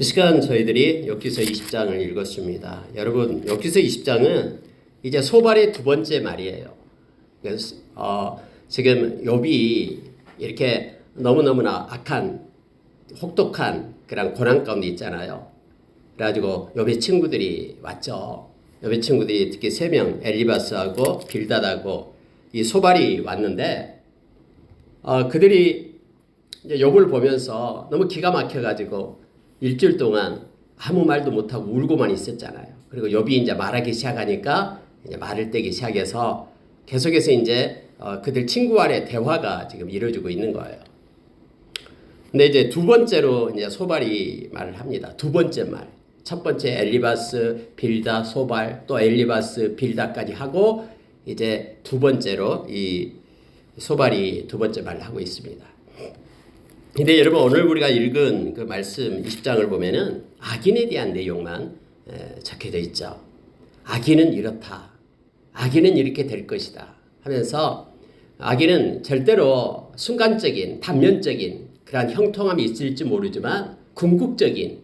이 시간 저희들이 욥기서 20장을 읽었습니다. 여러분, 욥기서 20장은 이제 소발의 두 번째 말이에요. 그래서 지금 욥이 이렇게 너무너무나 악한 혹독한 그런 고난 가운데 있잖아요. 그래가지고 욥의 친구들이 왔죠. 욥의 친구들이 특히 세 명, 엘리바스하고 빌닷하고 이 소발이 왔는데 그들이 이제 욥을 보면서 너무 기가 막혀가지고 일주일 동안 아무 말도 못하고 울고만 있었잖아요. 그리고 욥이 이제 말하기 시작하니까 이제 말을 떼기 시작해서 계속해서 이제 그들 친구 간의 대화가 지금 이루어지고 있는 거예요. 근데 이제 두 번째로 이제 소발이 말을 합니다. 두 번째 말. 첫 번째 엘리바스, 빌닷, 소발, 또 엘리바스, 빌닷까지 하고 이제 두 번째로 이 소발이 두 번째 말을 하고 있습니다. 근데 여러분 오늘 우리가 읽은 그 말씀 20장을 보면은 악인에 대한 내용만 적혀져 있죠. 악인은 이렇다. 악인은 이렇게 될 것이다. 하면서 악인은 절대로 순간적인, 단면적인 그러한 형통함이 있을지 모르지만 궁극적인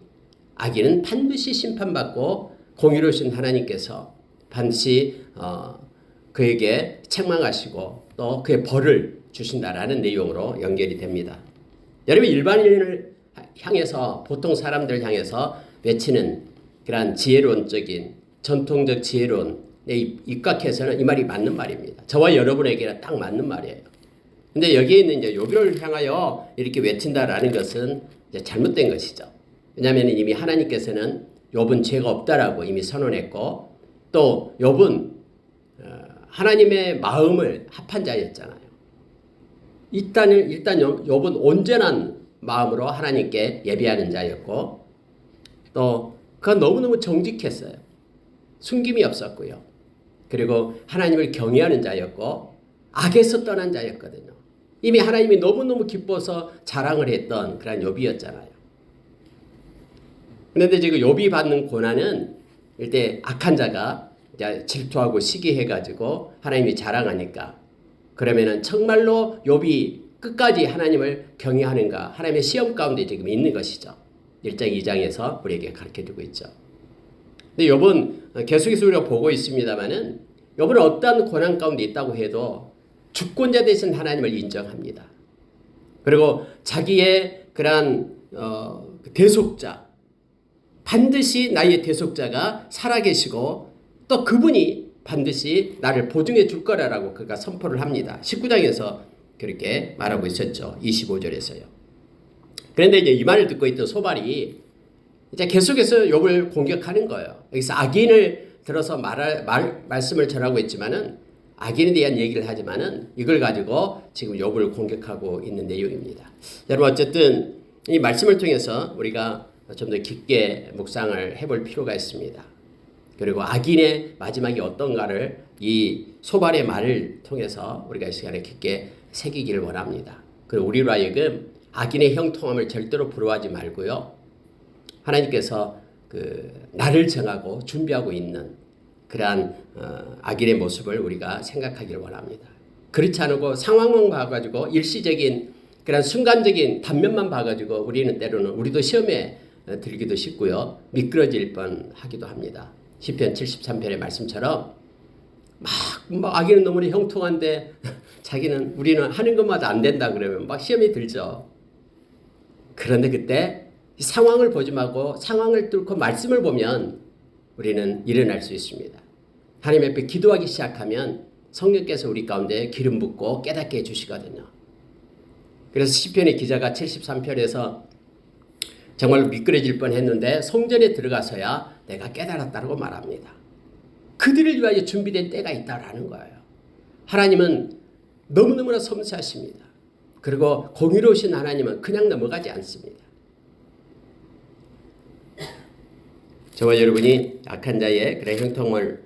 악인은 반드시 심판받고 공의로우신 하나님께서 반드시 그에게 책망하시고 또 그의 벌을 주신다라는 내용으로 연결이 됩니다. 여러분 일반인을 향해서 보통 사람들 향해서 외치는 그러한 지혜론적인 전통적 지혜론에 입각해서는 이 말이 맞는 말입니다. 저와 여러분에게는 딱 맞는 말이에요. 근데 여기에 있는 이제 욥을 향하여 이렇게 외친다라는 것은 이제 잘못된 것이죠. 왜냐하면 이미 하나님께서는 욥은 죄가 없다라고 이미 선언했고 또 욥은 하나님의 마음을 합한 자였잖아요. 일단 욥은 온전한 마음으로 하나님께 예배하는 자였고 또 그가 너무너무 정직했어요. 숨김이 없었고요. 그리고 하나님을 경외하는 자였고 악에서 떠난 자였거든요. 이미 하나님이 너무너무 기뻐서 자랑을 했던 그런 욥이었잖아요. 그런데 지금 욥이 받는 고난은 이때 악한 자가 질투하고 시기해가지고 하나님이 자랑하니까 그러면은 정말로 욥이 끝까지 하나님을 경외하는가 하나님의 시험 가운데 지금 있는 것이죠. 1장 2장에서 우리에게 가르쳐주고 있죠. 근데 욥은 계속해서 우리가 보고 있습니다만은 욥은 어떠한 고난 가운데 있다고 해도 주권자 되신 하나님을 인정합니다. 그리고 자기의 그러한 대속자 반드시 나의 대속자가 살아계시고 또 그분이 반드시 나를 보증해 줄 거라고 그가 선포를 합니다. 19장에서 그렇게 말하고 있었죠. 25절에서요. 그런데 이제 이 말을 듣고 있던 소발이 이제 계속해서 욥을 공격하는 거예요. 여기서 악인을 들어서 말씀을 전하고 있지만은 악인에 대한 얘기를 하지만은 이걸 가지고 지금 욥을 공격하고 있는 내용입니다. 여러분 어쨌든 이 말씀을 통해서 우리가 좀 더 깊게 묵상을 해볼 필요가 있습니다. 그리고 악인의 마지막이 어떤가를 이 소발의 말을 통해서 우리가 이 시간에 깊게 새기기를 원합니다. 그리고 우리로 하여금 악인의 형통함을 절대로 부러워하지 말고요. 하나님께서 나를 정하고 준비하고 있는 그러한 악인의 모습을 우리가 생각하기를 원합니다. 그렇지 않고 상황만 봐가지고 일시적인 그런 순간적인 단면만 봐가지고 우리는 때로는 우리도 시험에 들기도 쉽고요. 미끄러질 뻔하기도 합니다. 시편 73편의 말씀처럼 막 악인은 너무 형통한데 우리는 하는 것마다 안 된다 그러면 막 시험이 들죠. 그런데 그때 상황을 보지 말고 상황을 뚫고 말씀을 보면 우리는 일어날 수 있습니다. 하나님 앞에 기도하기 시작하면 성령께서 우리 가운데 기름 붓고 깨닫게 해주시거든요. 그래서 시편의 기자가 73편에서 정말 미끄러질 뻔했는데 성전에 들어가서야 내가 깨달았다고 말합니다. 그들을 위하여 준비된 때가 있다라는 거예요. 하나님은 너무너무나 섬세하십니다. 그리고 공의로우신 하나님은 그냥 넘어가지 않습니다. 저와 여러분이 악한 자의 그런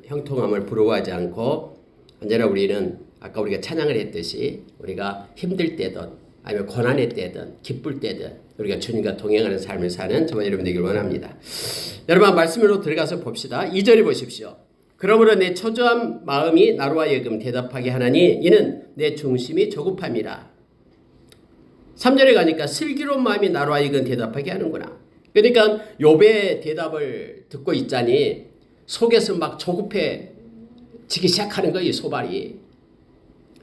형통함을 부러워하지 않고 언제나 우리는 아까 우리가 찬양을 했듯이 우리가 힘들 때든 아니면 고난의 때든 기쁠 때든 우리가 주님과 동행하는 삶을 사는 저와 여러분 되기를 원합니다. 여러분 말씀으로 들어가서 봅시다. 2절에 보십시오. 그러므로 내 초조한 마음이 나로 하여금 대답하게 하나니 이는 내 중심이 조급함이라. 3절에 가니까 슬기로운 마음이 나로 하여금 대답하게 하는구나. 그러니까 욥의 대답을 듣고 있자니 속에서 막 조급해지기 시작하는 거예요. 이 소발이.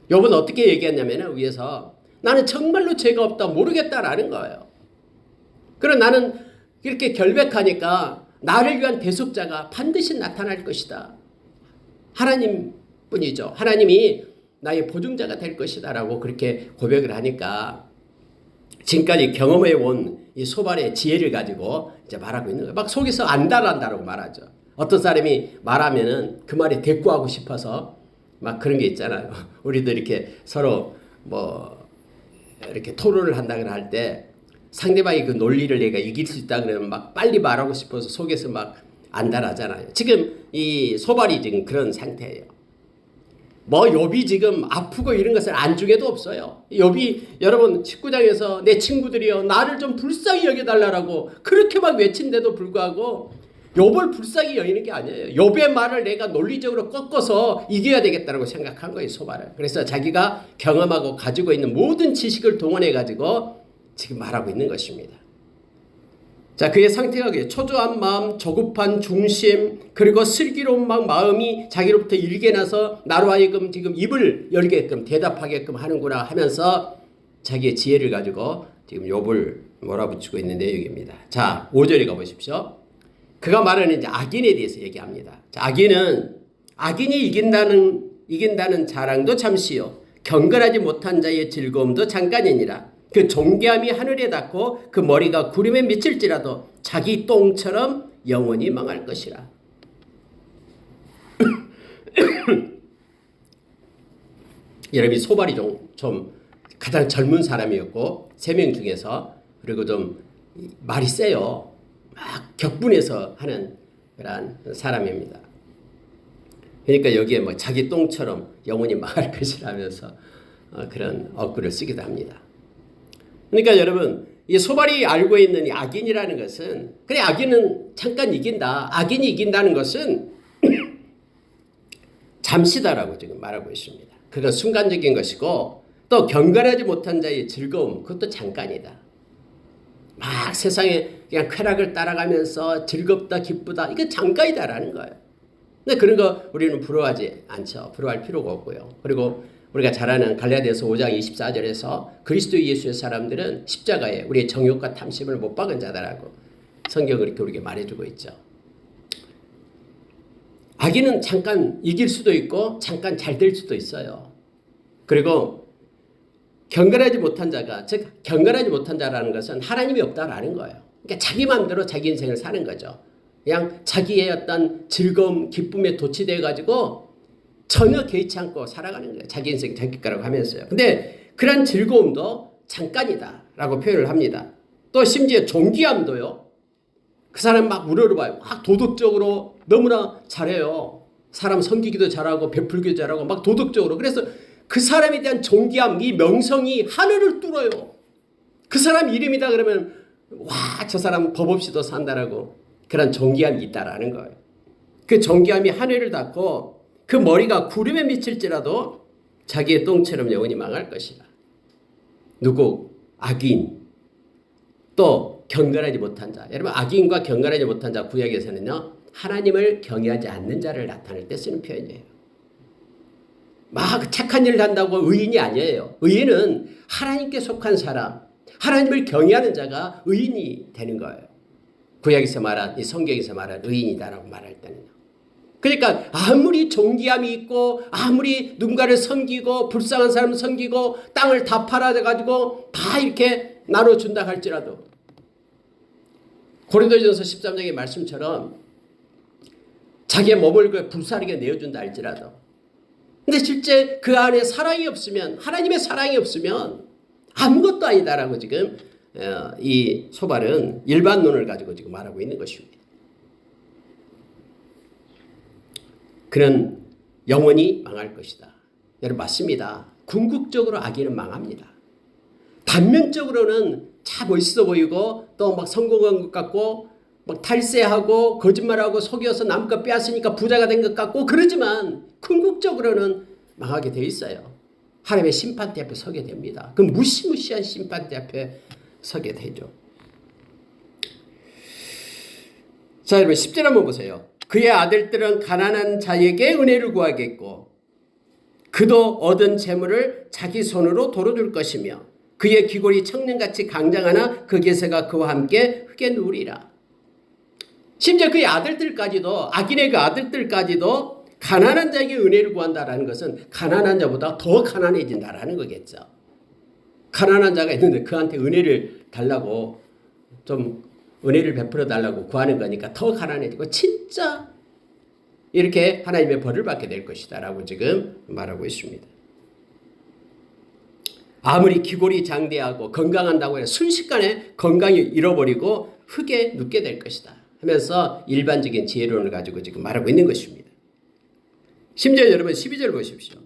욥은 어떻게 얘기했냐면 위에서 나는 정말로 죄가 없다 모르겠다라는 거예요. 그럼 나는 이렇게 결백하니까 나를 위한 대속자가 반드시 나타날 것이다. 하나님뿐이죠. 하나님이 나의 보증자가 될 것이다 라고 그렇게 고백을 하니까 지금까지 경험해 온 이 소발의 지혜를 가지고 이제 말하고 있는 거예요. 막 속에서 안다라고 말하죠. 어떤 사람이 말하면은 그 말에 대꾸하고 싶어서 막 그런 게 있잖아요. 우리도 이렇게 서로 뭐 이렇게 토론을 한다거나 할 때 상대방이 그 논리를 내가 이길 수 있다 그러면 막 빨리 말하고 싶어서 속에서 막 안달하잖아요. 지금 이 소발이 지금 그런 상태예요. 뭐 욥이 지금 아프고 이런 것은 안중에도 없어요. 욥이 여러분 19장에서 내 친구들이여 나를 좀 불쌍히 여겨달라고 그렇게 막 외친데도 불구하고 욥을 불쌍히 여기는 게 아니에요. 욥의 말을 내가 논리적으로 꺾어서 이겨야 되겠다고 생각한 거예요. 소발을. 그래서 자기가 경험하고 가지고 있는 모든 지식을 동원해 가지고 지금 말하고 있는 것입니다. 자, 그의 상태가 초조한 마음, 조급한 중심, 그리고 슬기로운 마음이 자기로부터 일게 나서 나로 하여금 지금 입을 열게끔 대답하게끔 하는구나 하면서 자기의 지혜를 가지고 지금 욥을 몰아붙이고 있는 내용입니다. 자, 5절에 가보십시오. 그가 말하는 이제 악인에 대해서 얘기합니다. 자, 악인이 이긴다는 자랑도 잠시요. 경건하지 못한 자의 즐거움도 잠깐이니라. 그 존귀함이 하늘에 닿고 그 머리가 구름에 미칠지라도 자기 똥처럼 영원히 망할 것이라. 여러분이 소발이 좀 가장 젊은 사람이었고 3명 중에서 그리고 좀 말이 세요. 막 격분해서 하는 그런 사람입니다. 그러니까 여기에 뭐 자기 똥처럼 영원히 망할 것이라면서 그런 어구를 쓰기도 합니다. 그러니까 여러분 이 소발이 알고 있는 이 악인이라는 것은 그래 악인은 잠깐 이긴다. 악인이 이긴다는 것은 잠시다라고 지금 말하고 있습니다. 그건 순간적인 것이고 또 경건하지 못한 자의 즐거움 그것도 잠깐이다. 막 세상에 그냥 쾌락을 따라가면서 즐겁다 기쁘다 이건 잠깐이다라는 거예요. 근데 그런 거 우리는 부러워하지 않죠. 부러워할 필요가 없고요. 그리고 우리가 잘 아는 갈라디아서 5장 24절에서 그리스도 예수의 사람들은 십자가에 우리의 정욕과 탐심을 못 박은 자다라고 성경은 이렇게 우리에게 말해주고 있죠. 악인은 잠깐 이길 수도 있고 잠깐 잘 될 수도 있어요. 그리고 경건하지 못한 자가 즉 경건하지 못한 자라는 것은 하나님이 없다라는 거예요. 그러니까 자기 마음대로 자기 인생을 사는 거죠. 그냥 자기의 어떤 즐거움 기쁨에 도취되어 가지고 전혀 개의치 않고 살아가는 거예요. 자기 인생 자기 거라고 하면서요. 근데 그런 즐거움도 잠깐이다라고 표현을 합니다. 또 심지어 존귀함도요. 그 사람 막 우러러봐요. 막 도덕적으로 너무나 잘해요. 사람 섬기기도 잘하고 베풀기도 잘하고 막 도덕적으로. 그래서 그 사람에 대한 존귀함, 이 명성이 하늘을 뚫어요. 그 사람 이름이다 그러면 와, 저 사람 법 없이도 산다라고 그런 존귀함이 있다라는 거예요. 그 존귀함이 하늘을 닫고 그 머리가 구름에 미칠지라도 자기의 똥처럼 영원히 망할 것이다. 누구? 악인. 또 경건하지 못한 자. 여러분 악인과 경건하지 못한 자 구약에서는요. 하나님을 경외하지 않는 자를 나타낼 때 쓰는 표현이에요. 막 착한 일을 한다고 의인이 아니에요. 의인은 하나님께 속한 사람, 하나님을 경외하는 자가 의인이 되는 거예요. 구약에서 말한, 이 성경에서 말한 의인이다라고 말할 때는요. 그러니까 아무리 존귀함이 있고 아무리 누군가를 섬기고 불쌍한 사람을 섬기고 땅을 다 팔아가지고 다 이렇게 나눠준다 할지라도 고린도전서 13장의 말씀처럼 자기의 몸을 불사르게 내어준다 할지라도 근데 실제 그 안에 사랑이 없으면 하나님의 사랑이 없으면 아무것도 아니다라고 지금 이 소발은 일반론을 가지고 지금 말하고 있는 것입니다. 그는 영원히 망할 것이다. 여러분 맞습니다. 궁극적으로 악인은 망합니다. 단면적으로는 참 멋있어 보이고 또 막 성공한 것 같고 막 탈세하고 거짓말하고 속여서 남 것 빼앗으니까 부자가 된 것 같고 그러지만 궁극적으로는 망하게 돼 있어요. 하나님의 심판대 앞에 서게 됩니다. 그 무시무시한 심판대 앞에 서게 되죠. 자, 여러분 10절 한번 보세요. 그의 아들들은 가난한 자에게 은혜를 구하겠고 그도 얻은 재물을 자기 손으로 돌아줄 것이며 그의 귀골이 청년같이 강장하나 그 계세가 그와 함께 흙에 누우리라. 심지어 그의 아들들까지도, 악인의 그 아들들까지도 가난한 자에게 은혜를 구한다라는 것은 가난한 자보다 더 가난해진다라는 거겠죠. 가난한 자가 있는데 그한테 은혜를 달라고, 좀 은혜를 베풀어 달라고 구하는 거니까 더 가난해지고 진짜 이렇게 하나님의 벌을 받게 될 것이다 라고 지금 말하고 있습니다. 아무리 기골이 장대하고 건강한다고 해서 순식간에 건강이 잃어버리고 흙에 눕게 될 것이다 하면서 일반적인 지혜론을 가지고 지금 말하고 있는 것입니다. 심지어 여러분 12절 보십시오.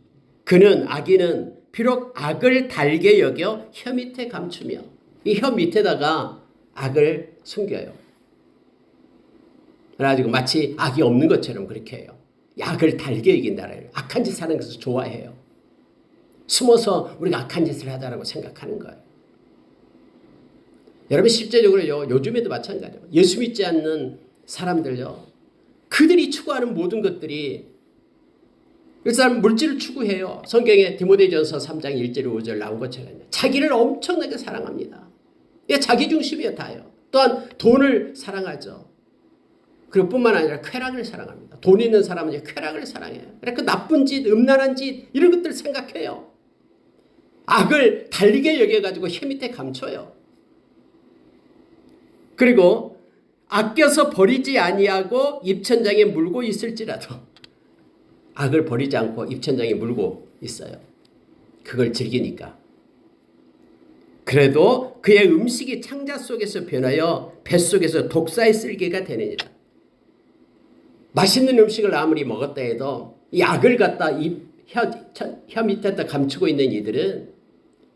그는, 악인은 비록 악을 달게 여겨 혀 밑에 감추며, 이 혀 밑에다가 악을 숨겨요. 그래가지고 마치 악이 없는 것처럼 그렇게 해요. 악을 달게 여긴다래요. 악한 짓 하는 것을 좋아해요. 숨어서 우리가 악한 짓을 하다라고 생각하는 거예요. 여러분 실제적으로요, 요즘에도 마찬가지예요. 예수 믿지 않는 사람들요, 그들이 추구하는 모든 것들이 일단 물질을 추구해요. 성경에 디모데전서 3장 1절 5절 나온 것처럼 자기를 엄청나게 사랑합니다. 이게 자기 중심이에요, 다요. 또한 돈을 사랑하죠. 그리고 뿐만 아니라 쾌락을 사랑합니다. 돈 있는 사람은 쾌락을 사랑해요. 그러니까 나쁜 짓, 음란한 짓 이런 것들 생각해요. 악을 달리게 여겨가지고 혀 밑에 감춰요. 그리고 아껴서 버리지 아니하고 입천장에 물고 있을지라도 악을 버리지 않고 입천장에 물고 있어요. 그걸 즐기니까. 그래도 그의 음식이 창자 속에서 변하여 뱃속에서 독사의 쓸개가 되느니라. 맛있는 음식을 아무리 먹었다 해도 이 악을 갖다 혀 밑에다 감추고 있는 이들은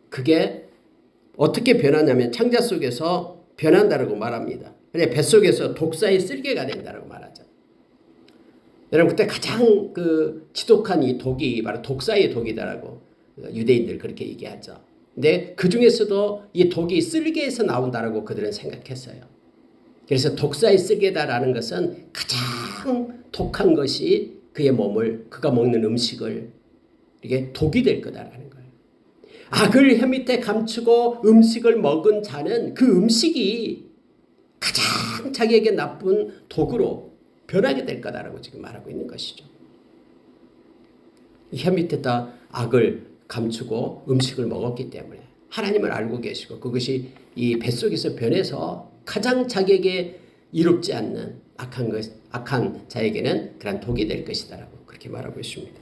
그게 어떻게 변하냐면 창자 속에서 변한다라고 말합니다. 그래 뱃속에서 독사의 쓸개가 된다라고 말하죠. 여러분 그때 가장 그 지독한 이 독이 바로 독사의 독이다라고 유대인들 그렇게 얘기하죠. 근데 그 중에서도 이 독이 쓸개에서 나온다라고 그들은 생각했어요. 그래서 독사의 쓸개다라는 것은 가장 독한 것이 그의 몸을, 그가 먹는 음식을 이게 독이 될 거다라는 거예요. 악을 혀 밑에 감추고 음식을 먹은 자는 그 음식이 가장 자기에게 나쁜 독으로 변하게 될 거다라고 지금 말하고 있는 것이죠. 혀 밑에다 악을 감추고 음식을 먹었기 때문에 하나님을 알고 계시고 그것이 이 뱃속에서 변해서 가장 자기에게 이롭지 않는 악한 자에게는 그런 독이 될 것이다라고 그렇게 말하고 있습니다.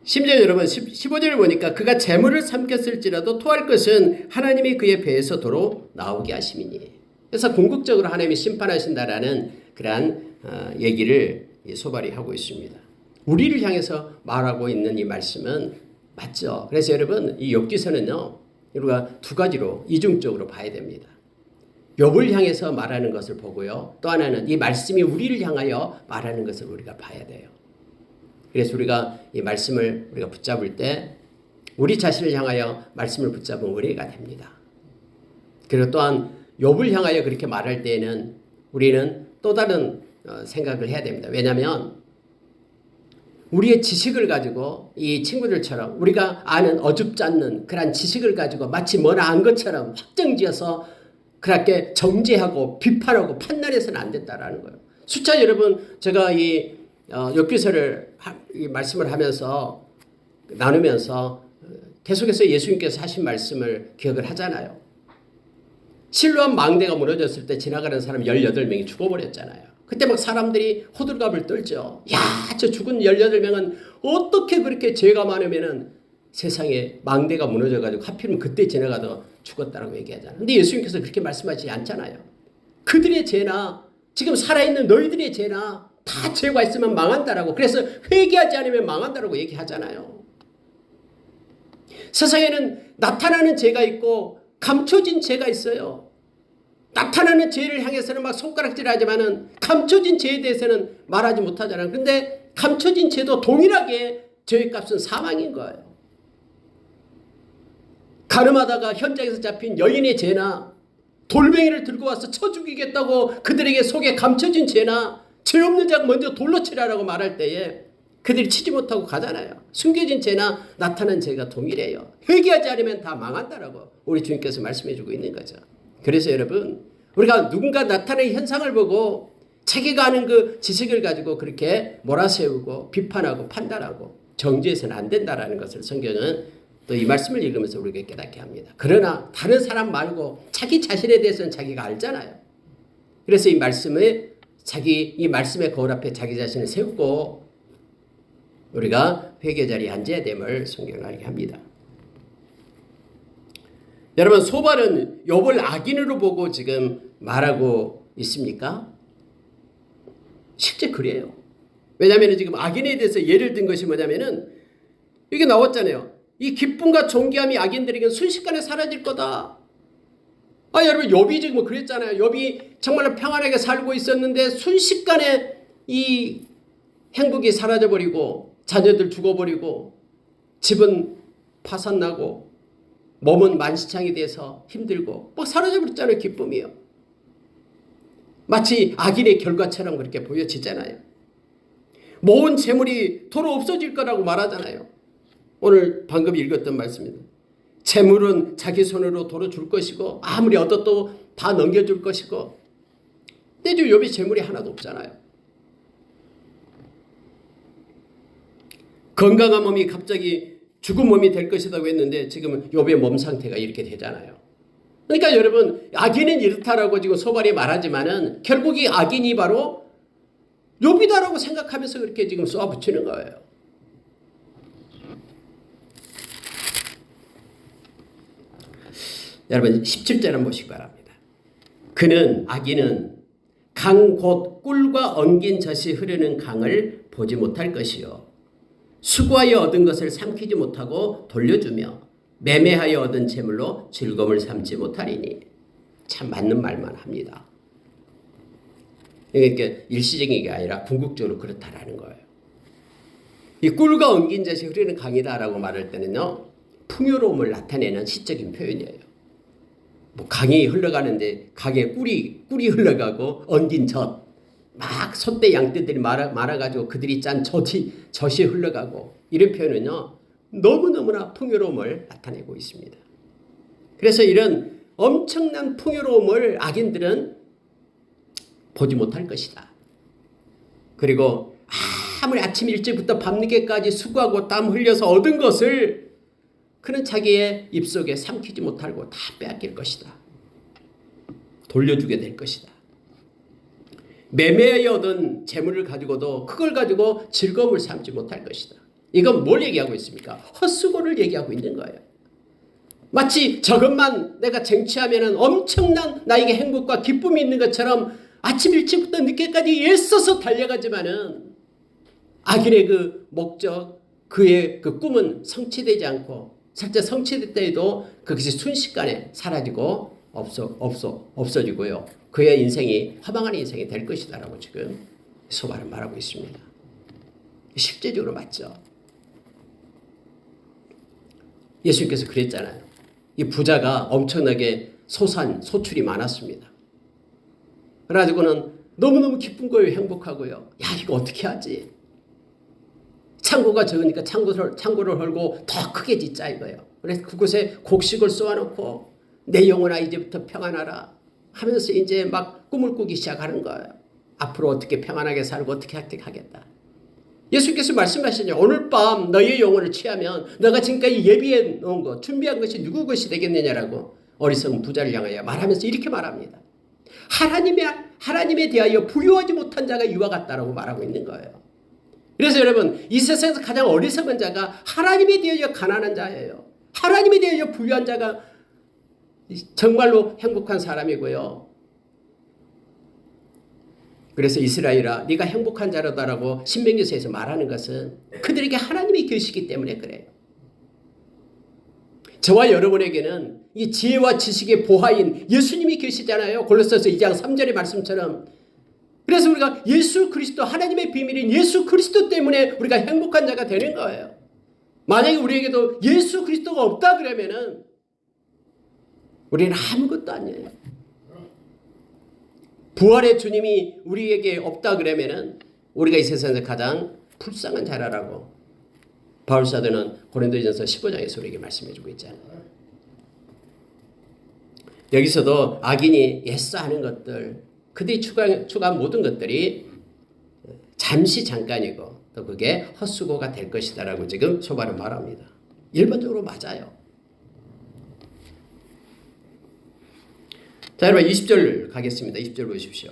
심지어 여러분 15절을 보니까 그가 재물을 삼켰을지라도 토할 것은 하나님이 그의 배에서 도로 나오게 하심이니. 그래서 궁극적으로 하나님이 심판하신다라는 그러한 얘기를 소발이 하고 있습니다. 우리를 향해서 말하고 있는 이 말씀은 맞죠. 그래서 여러분 이 욥기서는요, 우리가 두 가지로 이중적으로 봐야 됩니다. 욥을 향해서 말하는 것을 보고요, 또 하나는 이 말씀이 우리를 향하여 말하는 것을 우리가 봐야 돼요. 그래서 우리가 이 말씀을 우리가 붙잡을 때 우리 자신을 향하여 말씀을 붙잡은 은혜가 됩니다. 그리고 또한 욥을 향하여 그렇게 말할 때에는 우리는 또 다른 생각을 해야 됩니다. 왜냐하면 우리의 지식을 가지고 이 친구들처럼 우리가 아는 어줍지 않는 그런 지식을 가지고 마치 뭐나 안 것처럼 확정지어서 그렇게 정죄하고 비판하고 판단해서는 안 된다라는 거예요. 수차 여러분 제가 이 욥기서를 이 말씀을 하면서 나누면서 계속해서 예수님께서 하신 말씀을 기억을 하잖아요. 실로암 망대가 무너졌을 때 지나가는 사람 18명이 죽어버렸잖아요. 그때 막 사람들이 호들갑을 떨죠. 야, 저 죽은 18명은 어떻게 그렇게 죄가 많으면은 세상에 망대가 무너져가지고 하필이면 그때 지나가다 죽었다라고 얘기하잖아요. 근데 예수님께서 그렇게 말씀하지 않잖아요. 그들의 죄나 지금 살아있는 너희들의 죄나 다 죄가 있으면 망한다라고, 그래서 회개하지 않으면 망한다라고 얘기하잖아요. 세상에는 나타나는 죄가 있고 감춰진 죄가 있어요. 나타나는 죄를 향해서는 막 손가락질하지만은 감춰진 죄에 대해서는 말하지 못하잖아요. 그런데 감춰진 죄도 동일하게 죄의 값은 사망인 거예요. 가늠하다가 현장에서 잡힌 여인의 죄나 돌멩이를 들고 와서 쳐 죽이겠다고 그들에게 속에 감춰진 죄나 죄 없는 자가 먼저 돌로 치라라고 말할 때에 그들이 치지 못하고 가잖아요. 숨겨진 죄나 나타난 죄가 동일해요. 회개하지 않으면 다 망한다라고 우리 주님께서 말씀해 주고 있는 거죠. 그래서 여러분, 우리가 누군가 나타나는 현상을 보고 자기가 아는 그 지식을 가지고 그렇게 몰아세우고 비판하고 판단하고 정죄해서는 안 된다라는 것을 성경은 또 이 말씀을 읽으면서 우리에게 깨닫게 합니다. 그러나 다른 사람 말고 자기 자신에 대해서는 자기가 알잖아요. 그래서 이 말씀의 거울 앞에 자기 자신을 세우고 우리가 회개 자리에 앉아야 됨을 성경은 알게 합니다. 여러분, 소발은 욥을 악인으로 보고 지금 말하고 있습니까? 실제 그래요. 왜냐하면 지금 악인에 대해서 예를 든 것이 뭐냐면은 이게 나왔잖아요. 이 기쁨과 존귀함이 악인들에게는 순식간에 사라질 거다. 여러분, 욥이 지금 그랬잖아요. 욥이 정말로 평안하게 살고 있었는데 순식간에 이 행복이 사라져버리고 자녀들 죽어버리고 집은 파산나고 몸은 만시창이 돼서 힘들고 막 사라져버렸잖아요. 기쁨이요. 마치 악인의 결과처럼 그렇게 보여지잖아요. 모은 재물이 도로 없어질 거라고 말하잖아요. 오늘 방금 읽었던 말씀입니다. 재물은 자기 손으로 도로 줄 것이고 아무리 얻어도 다 넘겨줄 것이고, 근데 지금 욥이 재물이 하나도 없잖아요. 건강한 몸이 갑자기 죽은 몸이 될 것이라고 했는데 지금 욥의 몸 상태가 이렇게 되잖아요. 그러니까 여러분, 악인은 이렇다라고 지금 소발이 말하지만은 결국 이 악인이 바로 욥이다라고 생각하면서 그렇게 지금 쏘아붙이는 거예요. 여러분, 17절 한번 보시기 바랍니다. 그는, 악인은 강 곧 꿀과 엉긴 젖이 흐르는 강을 보지 못할 것이요 수고하여 얻은 것을 삼키지 못하고 돌려주며 매매하여 얻은 재물로 즐거움을 삼지 못하리니. 참 맞는 말만 합니다. 그러니까 일시적인 게 아니라 궁극적으로 그렇다라는 거예요. 이 꿀과 엉긴 젖이 흐르는 강이다라고 말할 때는요, 풍요로움을 나타내는 시적인 표현이에요. 뭐 강이 흘러가는데 강에 꿀이 흘러가고 엉긴 젖, 막 소떼 양떼들이 말아가지고 그들이 짠 젖이 흘러가고, 이런 표현은요 너무너무나 풍요로움을 나타내고 있습니다. 그래서 이런 엄청난 풍요로움을 악인들은 보지 못할 것이다. 그리고 아무리 아침 일찍부터 밤늦게까지 수고하고 땀 흘려서 얻은 것을 그는 자기의 입속에 삼키지 못하고 다 빼앗길 것이다. 돌려주게 될 것이다. 매매하여 얻은 재물을 가지고도 그걸 가지고 즐거움을 삼지 못할 것이다. 이건 뭘 얘기하고 있습니까? 헛수고를 얘기하고 있는 거예요. 마치 저것만 내가 쟁취하면 엄청난 나에게 행복과 기쁨이 있는 것처럼 아침 일찍부터 늦게까지 애써서 달려가지만은 악인의 그 목적, 그의 그 꿈은 성취되지 않고, 실제 성취됐다 해도 그것이 순식간에 사라지고 없어지고요. 그의 인생이 허망한 인생이 될 것이다라고 지금 소발은 말하고 있습니다. 실제적으로 맞죠. 예수님께서 그랬잖아요. 이 부자가 엄청나게 소출이 많았습니다. 그래가지고는 너무너무 기쁜 거예요. 행복하고요. 야, 이거 어떻게 하지? 창고가 적으니까 창고를 헐고 더 크게 짓자 이거예요. 그래서 그곳에 곡식을 쏘아놓고 내 영혼아 이제부터 평안하라 하면서 이제 막 꿈을 꾸기 시작하는 거예요. 앞으로 어떻게 평안하게 살고 어떻게 하겠다. 예수께서 말씀하시냐, 오늘 밤 너의 영혼을 취하면 너가 지금까지 예비해 놓은 것, 준비한 것이 누구 것이 되겠느냐라고 어리석은 부자를 향하여 말하면서 이렇게 말합니다. 하나님에 대하여 부유하지 못한 자가 이와 같다라고 말하고 있는 거예요. 그래서 여러분, 이 세상에서 가장 어리석은 자가 하나님에 대하여 가난한 자예요. 하나님에 대하여 부유한 자가 정말로 행복한 사람이고요. 그래서 이스라엘아, 네가 행복한 자로다라고 신명기서에서 말하는 것은 그들에게 하나님이 계시기 때문에 그래요. 저와 여러분에게는 이 지혜와 지식의 보화인 예수님이 계시잖아요. 골로새서 2장 3절의 말씀처럼. 그래서 우리가 예수 그리스도, 하나님의 비밀인 예수 그리스도 때문에 우리가 행복한 자가 되는 거예요. 만약에 우리에게도 예수 그리스도가 없다 그러면은 우리는 아무것도 아니에요. 부활의 주님이 우리에게 없다 그러면은 우리가 이 세상에서 가장 불쌍한 자라라고 바울 사도는 고린도전서 15장에서 우리에게 말씀해주고 있잖아요. 여기서도 악인이 옛사하는 것들, 그들이 추구한 모든 것들이 잠시 잠깐이고 또 그게 헛수고가 될 것이다라고 지금 소발은 말합니다. 일반적으로 맞아요. 자, 여러분 20절 가겠습니다. 20절 보십시오.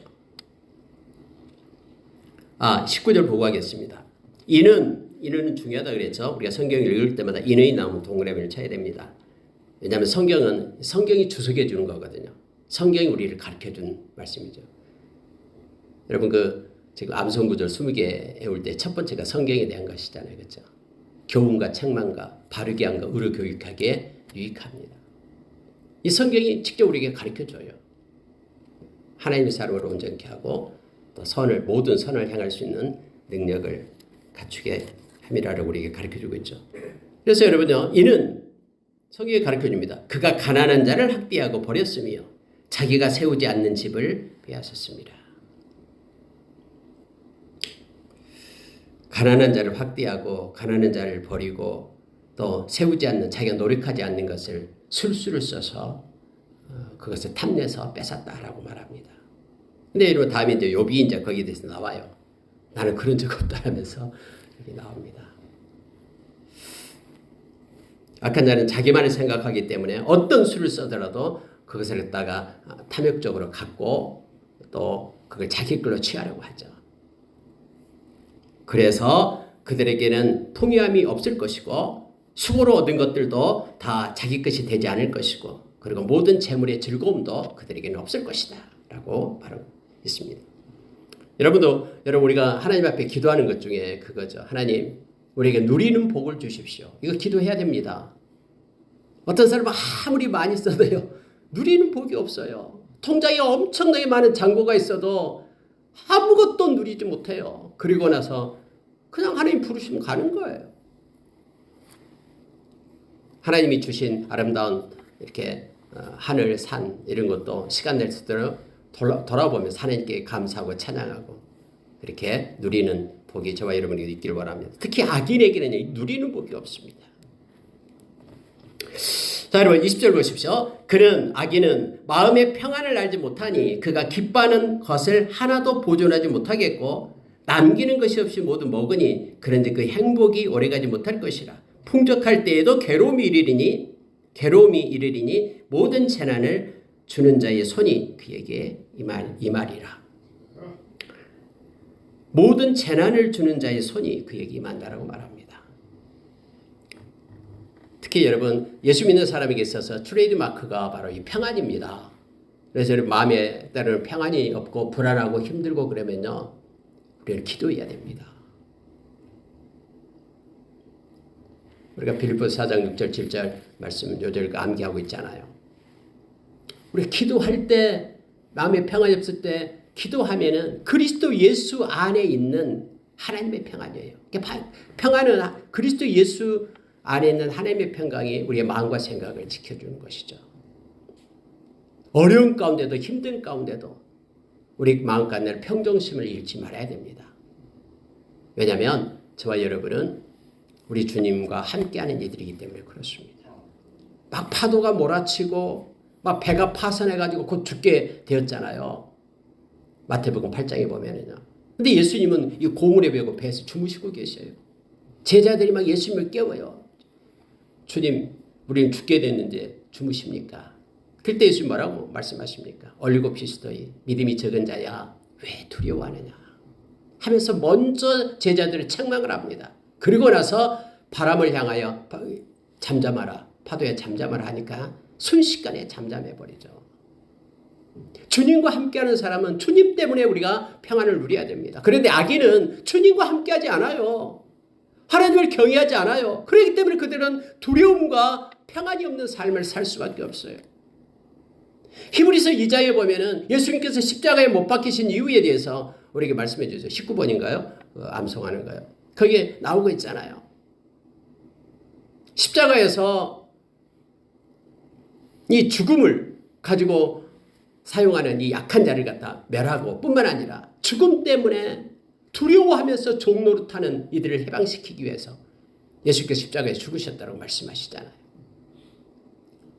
19절 보고 하겠습니다. 인은 중요하다 그랬죠. 우리가 성경을 읽을 때마다 인의 나오면 동그라미를 쳐야 됩니다. 왜냐하면 성경이 주석해 주는 거거든요. 성경이 우리를 가르쳐 준 말씀이죠. 여러분 지금 암송구절 20개 외울 때 첫 번째가 성경에 대한 것이잖아요. 그렇죠? 교훈과 책망과 바르게 함과 의로 교육하기에 유익합니다. 이 성경이 직접 우리에게 가르쳐 줘요. 하나님의 사람으로 온전케 하고 또 모든 선을 향할 수 있는 능력을 갖추게 함이라고 우리에게 가르쳐 주고 있죠. 그래서 여러분요, 이는 성경이 가르쳐 줍니다. 그가 가난한 자를 학대하고 버렸으며 자기가 세우지 않는 집을 빼앗았습니다. 가난한 자를 학대하고 가난한 자를 버리고 또 세우지 않는, 자기가 노력하지 않는 것을 술수를 써서 그것을 탐내서 뺏었다라고 말합니다. 근데 여러분 다음에 이제 욥이 이제 거기에 대해서 나와요. 나는 그런 적 없다 하면서 여기 나옵니다. 악한 자는 자기만을 생각하기 때문에 어떤 수를 써더라도 그것을 갖다가 탐욕적으로 갖고 또 그걸 자기 걸로 취하려고 하죠. 그래서 그들에게는 풍요함이 없을 것이고 수고로 얻은 것들도 다 자기 것이 되지 않을 것이고 그리고 모든 재물의 즐거움도 그들에게는 없을 것이다 라고 말하고 있습니다. 여러분 우리가 하나님 앞에 기도하는 것 중에 그거죠. 하나님 우리에게 누리는 복을 주십시오. 이거 기도해야 됩니다. 어떤 사람은 아무리 많이 써도요 누리는 복이 없어요. 통장에 엄청나게 많은 잔고가 있어도 아무것도 누리지 못해요. 그리고 나서 그냥 하나님 부르시면 가는 거예요. 하나님이 주신 아름다운 이렇게 하늘, 산 이런 것도 시간 낼 수 있도록 돌아보면서 하나님께 감사하고 찬양하고 그렇게 누리는 복이 저와 여러분에게 있기를 바랍니다. 특히 악인에게는 누리는 복이 없습니다. 자, 여러분 20절 보십시오. 악인은 마음의 평안을 알지 못하니 그가 기뻐하는 것을 하나도 보존하지 못하겠고 남기는 것이 없이 모두 먹으니 그런데 그 행복이 오래가지 못할 것이라. 풍족할 때에도 괴로움이 이르리니 모든 재난을 주는 자의 손이 그에게 임하리라. 모든 재난을 주는 자의 손이 그에게 임한다라고 말합니다. 특히 여러분 예수 믿는 사람에게 있어서 트레이드 마크가 바로 이 평안입니다. 그래서 여러분 마음에 따르는 평안이 없고 불안하고 힘들고 그러면요 우리는 기도해야 됩니다. 우리가 빌립보서 4장 6절 7절 말씀 요절 암기하고 있잖아요. 우리 기도할 때 마음에 평안이 없을 때 기도하면은 그리스도 예수 안에 있는 하나님의 평안이에요. 평안은 그리스도 예수 안에 있는 하나님의 평강이 우리의 마음과 생각을 지켜주는 것이죠. 어려운 가운데도 힘든 가운데도 우리 마음 가운데 평정심을 잃지 말아야 됩니다. 왜냐하면 저와 여러분은 우리 주님과 함께하는 이들이기 때문에 그렇습니다. 막 파도가 몰아치고 막 배가 파산해가지고 곧 죽게 되었잖아요. 마태복음 8장에 보면은요. 근데 예수님은 이 고문에 베고 배에서 주무시고 계셔요. 제자들이 막 예수님을 깨워요. 주님, 우리는 죽게 됐는데 주무십니까? 그때 예수님 뭐라고 말씀하십니까? 얼리고 피스도이 믿음이 적은 자야 왜 두려워하느냐 하면서 먼저 제자들을 책망을 합니다. 그리고 나서 바람을 향하여 잠잠하라, 파도에 잠잠하라 하니까 순식간에 잠잠해버리죠. 주님과 함께하는 사람은 주님 때문에 우리가 평안을 누려야 됩니다. 그런데 악인은 주님과 함께하지 않아요. 하나님을 경외하지 않아요. 그렇기 때문에 그들은 두려움과 평안이 없는 삶을 살 수밖에 없어요. 히브리서 2장에 보면은 예수님께서 십자가에 못 박히신 이유에 대해서 우리에게 말씀해 주세요. 19번인가요? 암송하는 거요. 거기에 나오고 있잖아요. 십자가에서 이 죽음을 가지고 사용하는 이 약한 자를 갖다 멸하고 뿐만 아니라 죽음 때문에 두려워하면서 종노릇하는 이들을 해방시키기 위해서 예수께서 십자가에 죽으셨다고 말씀하시잖아요.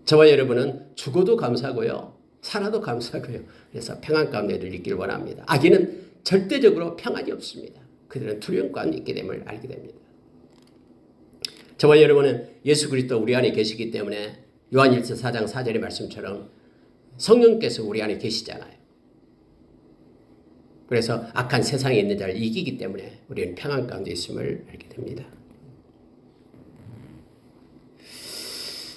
저와 여러분은 죽어도 감사하고요. 살아도 감사하고요. 그래서 평안 가운데를 있길 원합니다. 악인은 절대적으로 평안이 없습니다. 그들은 두려움 가운데 있게 됨을 알게 됩니다. 저와 여러분은 예수 그리스도 우리 안에 계시기 때문에 요한일서 4장 4절의 말씀처럼 성령께서 우리 안에 계시잖아요. 그래서 악한 세상에 있는 자를 이기기 때문에 우리는 평안 가운데 있음을 알게 됩니다.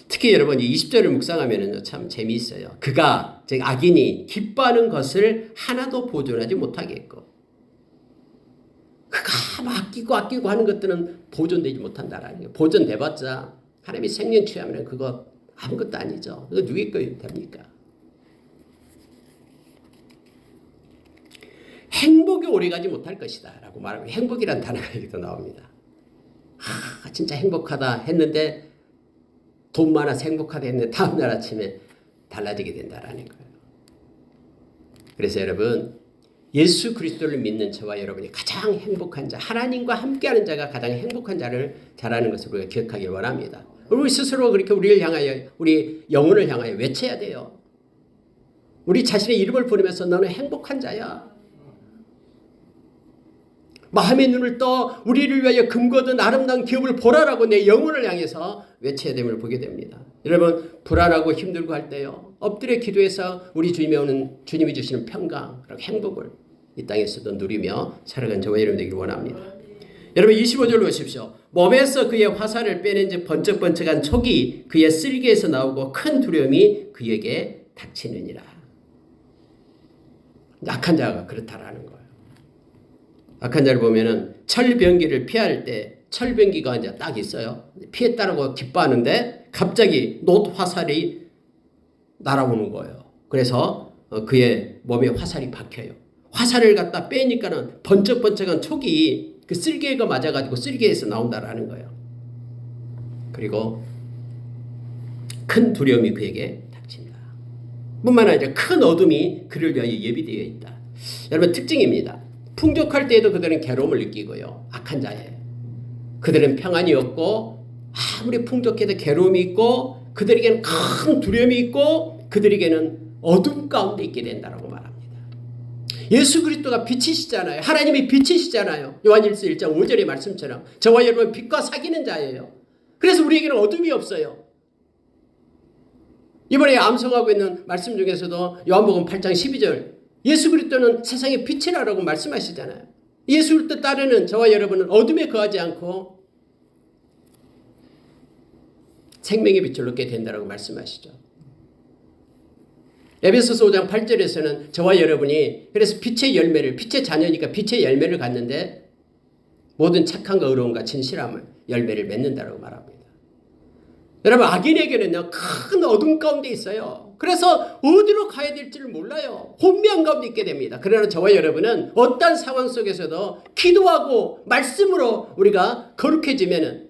특히 여러분 이 20절을 묵상하면 참 재미있어요. 그가 즉 악인이 기뻐하는 것을 하나도 보존하지 못하게 했고 그가 막 아끼고 하는 것들은 보존되지 못한다라는 거예요. 보존돼봤자 하나님이 생명 취하면 그거 아무것도 아니죠. 그거 누구의 거 됩니까? 행복이 오래가지 못할 것이다 라고 말하면 행복이란 단어가 여기도 나옵니다. 진짜 행복하다 했는데 돈 많아서 행복하다 했는데 다음날 아침에 달라지게 된다라는 거예요. 그래서 여러분 예수 그리스도를 믿는 저와 여러분이 가장 행복한 자, 하나님과 함께하는 자가 가장 행복한 자를 잘하는 것을 우리가 기억하길 원합니다. 우리 스스로 그렇게 우리를 향하여 우리 영혼을 향하여 외쳐야 돼요. 우리 자신의 이름을 부르면서 너는 행복한 자야. 마음의 눈을 떠 우리를 위하여 금거든 아름다운 기업을 보라라고 내 영혼을 향해서 외쳐야 됨을 보게 됩니다. 여러분 불안하고 힘들고 할 때요. 엎드려 기도해서 우리 주님이 주시는 평강 그리고 행복을 이 땅에서도 누리며 살아간 저와 여러분 되기를 원합니다. 여러분 25절 보십시오. 몸에서 그의 화살을 빼낸 즉 번쩍번쩍한 촉이 그의 쓸개에서 나오고 큰 두려움이 그에게 닥치느니라. 약한 자가 그렇다라는 거예요. 악한 자를 보면은 철병기를 피할 때 철병기가 이제 딱 있어요. 피했다고 기뻐하는데 갑자기 놋 화살이 날아오는 거예요. 그래서 그의 몸에 화살이 박혀요. 화살을 갖다 빼니까는 번쩍번쩍한 촉이 그 쓸개가 맞아가지고 쓸개에서 나온다라는 거예요. 그리고 큰 두려움이 그에게 닥친다. 뿐만 아니라 큰 어둠이 그를 위하여 예비되어 있다. 여러분 특징입니다. 풍족할 때에도 그들은 괴로움을 느끼고요. 악한 자예요. 그들은 평안이 없고 아무리 풍족해도 괴로움이 있고 그들에게는 큰 두려움이 있고 그들에게는 어둠 가운데 있게 된다고 말합니다. 예수 그리스도가 빛이시잖아요. 하나님이 빛이시잖아요. 요한일서 1장 5절의 말씀처럼 저와 여러분 빛과 사귀는 자예요. 그래서 우리에게는 어둠이 없어요. 이번에 암송하고 있는 말씀 중에서도 요한복음 8장 12절 예수 그리스도는 세상의 빛이라고 말씀하시잖아요. 예수 그리스도 따르는 저와 여러분은 어둠에 거하지 않고 생명의 빛을 얻게 된다고 말씀하시죠. 에베소서 5장 8절에서는 저와 여러분이 그래서 빛의 열매를 빛의 자녀니까 빛의 열매를 갖는데 모든 착함과 의로움과 진실함을 열매를 맺는다고 말합니다. 여러분 악인에게는요 큰 어둠 가운데 있어요. 그래서 어디로 가야 될지를 몰라요. 혼미한 가운데 있게 됩니다. 그러나 저와 여러분은 어떤 상황 속에서도 기도하고 말씀으로 우리가 거룩해지면은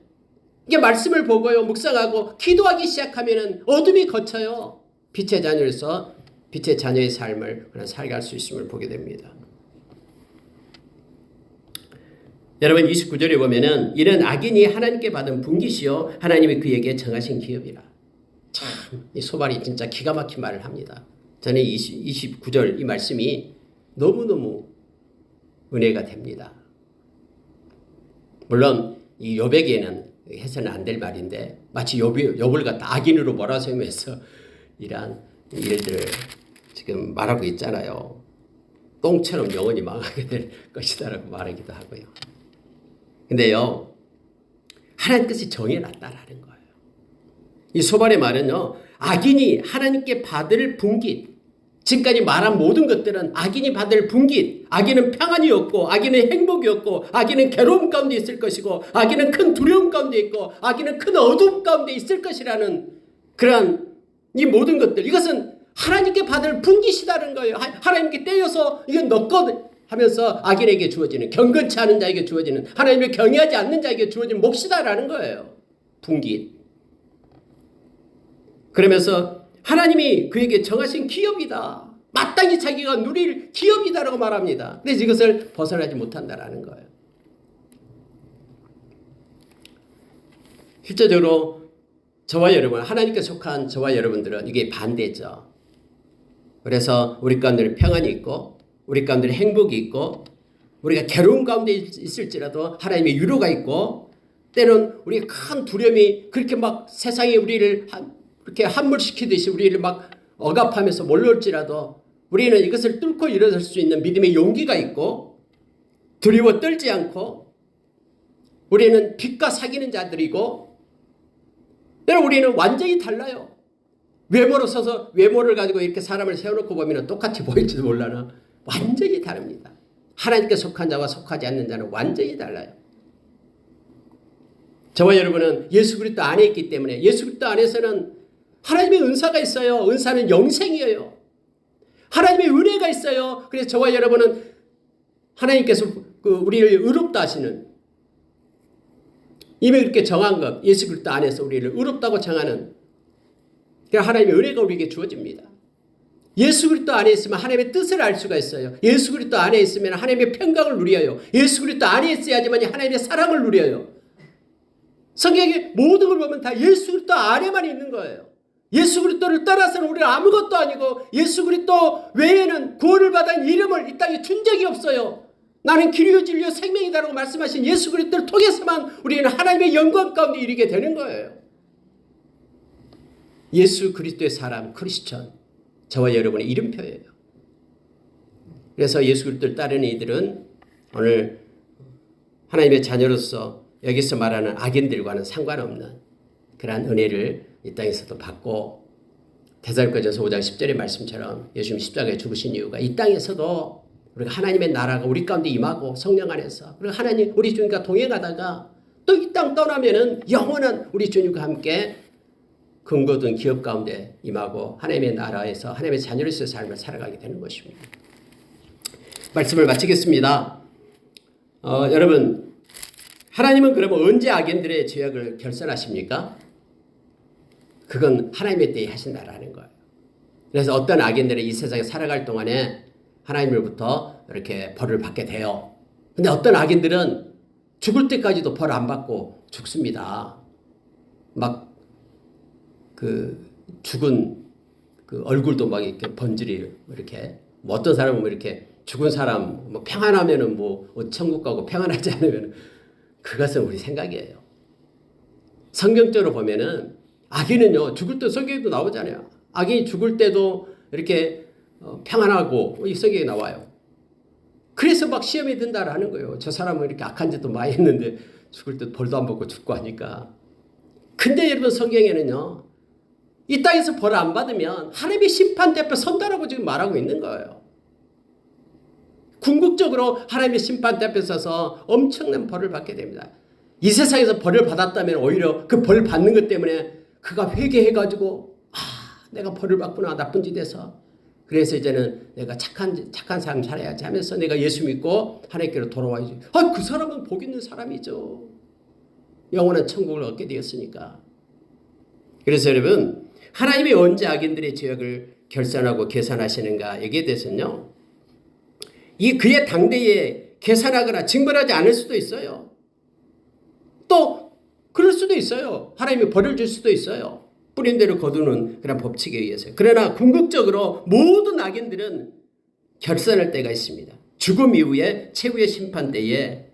이게 말씀을 보고요 묵상하고 기도하기 시작하면은 어둠이 걷혀요. 빛의 자녀로서 빛의 자녀의 삶을 살아갈 수 있음을 보게 됩니다. 여러분 29절에 보면은 이는 악인이 하나님께 받은 분깃이요 하나님이 그에게 정하신 기업이라. 참 이 소발이 진짜 기가 막힌 말을 합니다. 저는 29절 이 말씀이 너무너무 은혜가 됩니다. 물론 이 욥에게는 해서는 안 될 말인데 마치 욥을 갖다 악인으로 몰아세우면서 이러한 일들을 지금 말하고 있잖아요. 똥처럼 영원히 망하게 될 것이다라고 말하기도 하고요. 근데요, 하나님께서 정해놨다라는 거예요. 이 소발의 말은요, 악인이 하나님께 받을 분깃, 지금까지 말한 모든 것들은 악인이 받을 분깃, 악인은 평안이 없고, 악인은 행복이 없고, 악인은 괴로움 가운데 있을 것이고, 악인은 큰 두려움 가운데 있고, 악인은 큰 어둠 가운데 있을 것이라는 그러한 이 모든 것들, 이것은 하나님께 받을 분깃이라는 거예요. 하나님께 떼어서 이건 너 것 하면서 악인에게 주어지는, 경건치 않은 자에게 주어지는, 하나님을 경외하지 않는 자에게 주어지는 몫이다라는 거예요. 분깃. 그러면서 하나님이 그에게 정하신 기업이다. 마땅히 자기가 누릴 기업이다라고 말합니다. 그래서 이것을 벗어나지 못한다라는 거예요. 실제적으로 저와 여러분, 하나님께 속한 저와 여러분들은 이게 반대죠. 그래서 우리 가운데는 평안이 있고 우리 가운데는 행복이 있고 우리가 괴로운 가운데 있을지라도 하나님의 위로가 있고 때는 우리가 큰 두려움이 그렇게 막 세상에 우리를 그렇게 함몰시키듯이 우리를 막 억압하면서 몰려올지라도 우리는 이것을 뚫고 일어설 수 있는 믿음의 용기가 있고 두려워 떨지 않고 우리는 빛과 사귀는 자들이고 여러분 우리는 완전히 달라요. 외모로 서서 외모를 가지고 이렇게 사람을 세워놓고 보면 똑같이 보일지도 몰라나 완전히 다릅니다. 하나님께 속한 자와 속하지 않는 자는 완전히 달라요. 저와 여러분은 예수 그리스도 안에 있기 때문에 예수 그리스도 안에서는 하나님의 은사가 있어요. 은사는 영생이에요. 하나님의 은혜가 있어요. 그래서 저와 여러분은 하나님께서 우리를 의롭다 하시는 이미 그렇게 정한 것, 예수 그리스도 안에서 우리를 의롭다고 정하는 하나님의 은혜가 우리에게 주어집니다. 예수 그리스도 안에 있으면 하나님의 뜻을 알 수가 있어요. 예수 그리스도 안에 있으면 하나님의 평강을 누려요. 예수 그리스도 안에 있어야지만 하나님의 사랑을 누려요. 성경의 모든 걸 보면 다 예수 그리스도 안에만 있는 거예요. 예수 그리스도를 떠나서는 우리는 아무것도 아니고 예수 그리스도 외에는 구원을 받은 이름을 이 땅에 준 적이 없어요. 나는 길이요 진리요 생명이다라고 말씀하신 예수 그리스도를 통해서만 우리는 하나님의 영광 가운데 이르게 되는 거예요. 예수 그리스도의 사람 크리스천 저와 여러분의 이름표예요. 그래서 예수 그리스도를 따르는 이들은 오늘 하나님의 자녀로서 여기서 말하는 악인들과는 상관없는 그러한 은혜를 이 땅에서도 받고 데살로니가전서 5장 10절의 말씀처럼 예수님이 십자가에 죽으신 이유가 이 땅에서도 우리가 하나님의 나라가 우리 가운데 임하고 성령 안에서 그리고 하나님 우리 주님과 동행하다가 또 이 땅 떠나면은 영원한 우리 주님과 함께 근거든 기업 가운데 임하고 하나님의 나라에서 하나님의 자녀로서의 삶을 살아가게 되는 것입니다. 말씀을 마치겠습니다. 여러분 하나님은 그러면 언제 악인들의 죄악을 결산하십니까? 그건 하나님의 때에 하신다라는 거예요. 그래서 어떤 악인들이 이 세상에 살아갈 동안에 하나님으로부터 이렇게 벌을 받게 돼요. 근데 어떤 악인들은 죽을 때까지도 벌 안 받고 죽습니다. 막 죽은 얼굴도 막 이렇게 번지르 이렇게 뭐 어떤 사람은 뭐 이렇게 죽은 사람 뭐 평안하면은 뭐 천국 가고 평안하지 않으면 그것은 우리 생각이에요. 성경적으로 보면은 악인은요 죽을 때 성경에도 나오잖아요. 악인이 죽을 때도 이렇게 평안하고 이 성경에 나와요. 그래서 막 시험에 든다라는 거예요. 저 사람은 이렇게 악한 짓도 많이 했는데 죽을 때 벌도 안 받고 죽고 하니까. 근데 여러분 성경에는요 이 땅에서 벌을 안 받으면 하나님의 심판대 앞에 선다라고 지금 말하고 있는 거예요. 궁극적으로 하나님의 심판대 앞에 서서 엄청난 벌을 받게 됩니다. 이 세상에서 벌을 받았다면 오히려 그 벌 받는 것 때문에 그가 회개해가지고 내가 벌을 받구나 나쁜 짓 해서 그래서 이제는 내가 착한 삶 살아야지 하면서 내가 예수 믿고 하나님께로 돌아와야지. 그 사람은 복 있는 사람이죠. 영원한 천국을 얻게 되었으니까. 그래서 여러분 하나님이 언제 악인들의 죄악을 결산하고 계산하시는가 여기에 대해서는요. 그의 당대에 계산하거나 징벌하지 않을 수도 있어요. 또 그럴 수도 있어요. 하나님이 벌을 줄 수도 있어요. 뿌린 대로 거두는 그런 법칙에 의해서. 그러나 궁극적으로 모든 악인들은 결산할 때가 있습니다. 죽음 이후에 최후의 심판대에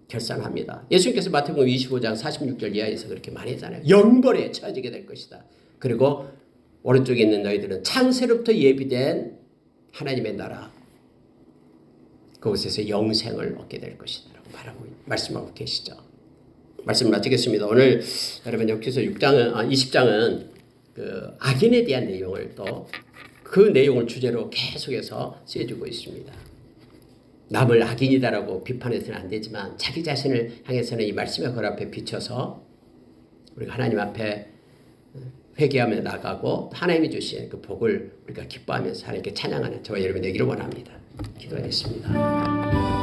결산합니다. 예수님께서 마태복음 25장 46절 이하에서 그렇게 말했잖아요. 영벌에 처해지게 될 것이다. 그리고 오른쪽에 있는 너희들은 창세로부터 예비된 하나님의 나라 그곳에서 영생을 얻게 될 것이다 라고 말씀하고 계시죠. 말씀 마치겠습니다. 오늘 여러분 역기서 20장은 그 악인에 대한 내용을 또 그 내용을 주제로 계속해서 쓰여주고 있습니다. 남을 악인이다라고 비판해서는 안 되지만 자기 자신을 향해서는 이 말씀의 걸 앞에 비춰서 우리가 하나님 앞에 회개하며 나가고 하나님이 주신 그 복을 우리가 기뻐하면서 하나님께 찬양하는 저와 여러분 되기를 원합니다. 기도하겠습니다.